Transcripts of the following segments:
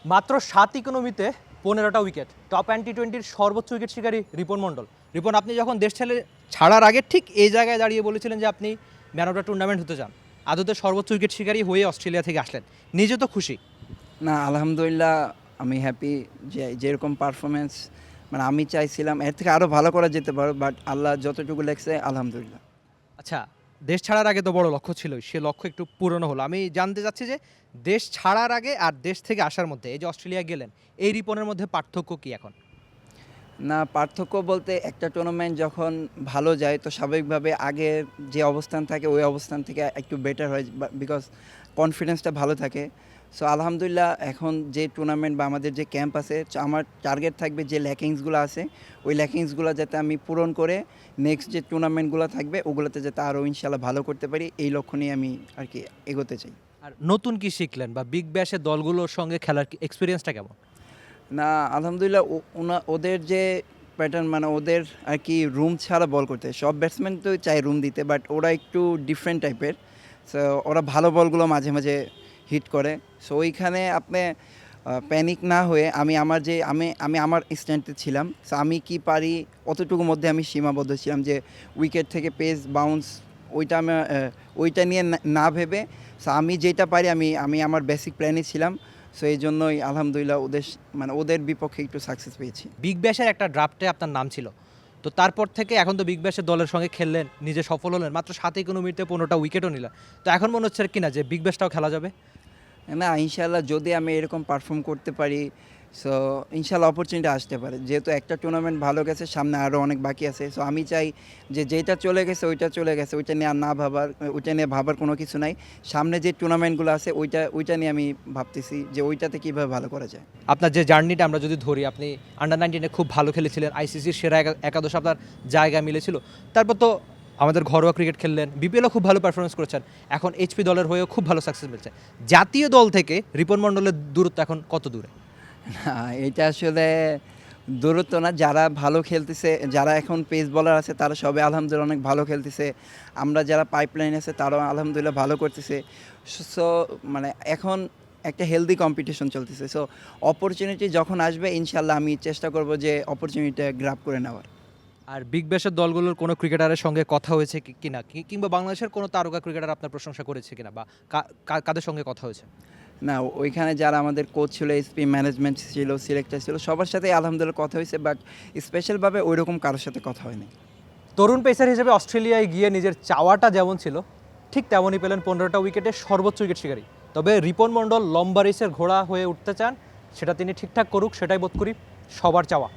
মাত্র 7 ইকোনমিতে 15টা wicket, top টি-20-র সর্বোচ্চ wicket শিকারী রিপন মণ্ডল। রিপন, আপনি যখন দেশ ছাড়ার আগে ঠিক এই জায়গায় দাঁড়িয়ে বলেছিলেন যে আপনি ম্যান অফ দ্য টুর্নামেন্ট হতে চান। আদতে সর্বোচ্চ উইকেট শিকারী হয়ে অস্ট্রেলিয়া থেকে আসলেন, নিজে তো খুশি? না, আলহামদুলিল্লাহ আমি হ্যাপি যে যেরকম পারফরমেন্স মানে আমি চাইছিলাম এর থেকে আরও ভালো করা যেতে পারো, বাট আল্লাহ যতটুকু লেগছে আলহামদুলিল্লাহ। আচ্ছা, দেশ ছাড়ার আগে তো বড় লক্ষ্য ছিলই, সে লক্ষ্য একটু পূরণ হলো। আমি জানতে চাচ্ছি যে দেশ ছাড়ার আগে আর দেশ থেকে আসার মধ্যে, এই যে অস্ট্রেলিয়া গেলেন, এই রিপনের মধ্যে পার্থক্য কি এখন? না, পার্থক্য বলতে একটা টুর্নামেন্ট যখন ভালো যায় তো স্বাভাবিকভাবে আগে যে অবস্থান থাকে ওই অবস্থান থেকে একটু বেটার হয়, বিকজ কনফিডেন্সটা ভালো থাকে। সো আলহামদুলিল্লাহ এখন যে টুর্নামেন্ট বা আমাদের যে ক্যাম্প আছে, আমার টার্গেট থাকবে যে ল্যাকিংসগুলো আছে ওই ল্যাকিংসগুলো যাতে আমি পূরণ করে নেক্সট যে টুর্নামেন্টগুলো থাকবে ওগুলোতে যাতে আরও ইনশাল্লাহ ভালো করতে পারি, এই লক্ষ্য নিয়ে আমি আর কি এগোতে চাই। আর নতুন কি শিখলেন, বা বিগ ব্যাশের দলগুলোর সঙ্গে খেলার এক্সপিরিয়েন্সটা কেমন? না, আলহামদুলিল্লাহ ওদের যে প্যাটার্ন মানে ওদের আর কি রুম ছাড়া বল করতে, সব ব্যাটসম্যান তো চাই রুম দিতে, বাট ওরা একটু ডিফারেন্ট টাইপের। সো ওরা ভালো বলগুলো মাঝে মাঝে হিট করে। সো ওইখানে আপনি প্যানিক না হয়ে আমি আমার স্ট্যান্ডে ছিলাম। সো আমি কি পারি অতটুকুর মধ্যে আমি সীমাবদ্ধ ছিলাম, যে উইকেট থেকে পেস বাউন্স ওইটা নিয়ে না ভেবে সো আমি যেটা পারি আমি আমার বেসিক প্ল্যানই ছিলাম। সো এই জন্যই আলহামদুলিল্লাহ ওদের বিপক্ষে একটু সাকসেস পেয়েছি। বিগ ব্যাশের একটা ড্রাফটে আপনার নাম ছিল, তো তারপর থেকে এখন তো বিগ ব্যাশের দলের সঙ্গে খেললেন, নিজে সফল হলেন, মাত্র 7 ইকোনমিতে 15টা উইকেটও নিলেন। তো এখন মনে হচ্ছে কিনা যে বিগ ব্যাশটাও খেলা যাবে? না, ইনশাল্লাহ যদি আমি এরকম পারফর্ম করতে পারি সো ইনশাল্লাহ অপরচুনিটি আসতে পারে, যেহেতু একটা টুর্নামেন্ট ভালো গেছে, সামনে আরও অনেক বাকি আছে। সো আমি চাই যে যেটা চলে গেছে ওইটা নিয়ে আর না ভাবার, ওইটা নিয়ে ভাবার কোনো কিছু নাই। সামনে যে টুর্নামেন্টগুলো আছে ওইটা নিয়ে আমি ভাবতেছি যে ওইটাতে কীভাবে ভালো করা যায়। আপনার যে জার্নিটা আমরা যদি ধরি, আপনি আন্ডার-19-এ খুব ভালো খেলেছিলেন, আইসিসির সেরা একাদশ আপনার জায়গা মিলেছিল। তারপর তো আমাদের ঘরোয়া ক্রিকেট খেললেন, বিপিএলও খুব ভালো পারফরমেন্স করেছেন, এখন এইচপি দলের হয়েও খুব ভালো সাকসেস মিলছে। জাতীয় দল থেকে রিপন মণ্ডলের দূরত্ব এখন কত দূরে? না, এটা আসলে দূরত্ব না, যারা ভালো খেলতেছে, যারা এখন পেস বলার আছে তারা সবাই আলহামদুলিল্লাহ অনেক ভালো খেলতেছে। আমরা যারা পাইপলাইন আছে তারাও আলহামদুলিল্লাহ ভালো করতেছে। সো মানে এখন একটা হেলদি কম্পিটিশন চলতেছে। সো অপরচুনিটি যখন আসবে ইনশাল্লাহ আমি চেষ্টা করব যে অপরচুনিটিটা গ্র্যাব করে নেওয়ার। আর বিগ ব্যাশের দলগুলোর কোনো ক্রিকেটারের সঙ্গে কথা হয়েছে কিনা, কিংবা বাংলাদেশের কোনো তারকা ক্রিকেটার আপনার প্রশংসা করেছে কিনা, বা কাদের সঙ্গে কথা হয়েছে? না, ওইখানে যারা আমাদের কোচ ছিল, এসপি ম্যানেজমেন্ট ছিল, সিলেক্টর ছিল, সবার সাথে আলহামদুলিল্লাহ কথা হয়েছে, বাট স্পেশালভাবে ওইরকম কারোর সাথে কথা হয়নি। তরুণ পেসার হিসেবে অস্ট্রেলিয়ায় গিয়ে নিজের চাওয়াটা যেমন ছিল, ঠিক তেমনই পেলেন 15টা উইকেটে সর্বোচ্চ উইকেট শিকারী। তবে রিপন মণ্ডল লম্বা রেসের ঘোড়া হয়ে উঠতে চান, সেটা তিনি ঠিকঠাক করুক, সেটাই বোধ করি সবার চাওয়া।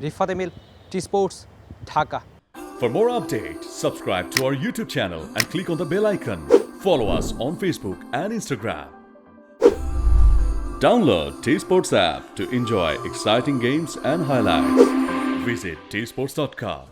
Rifat Emil, T sports, Dhaka. For more updates, subscribe to our YouTube channel and click on the bell icon. Follow us on Facebook and Instagram. Download T-Sports app to enjoy exciting games and highlights. Visit tsports.com.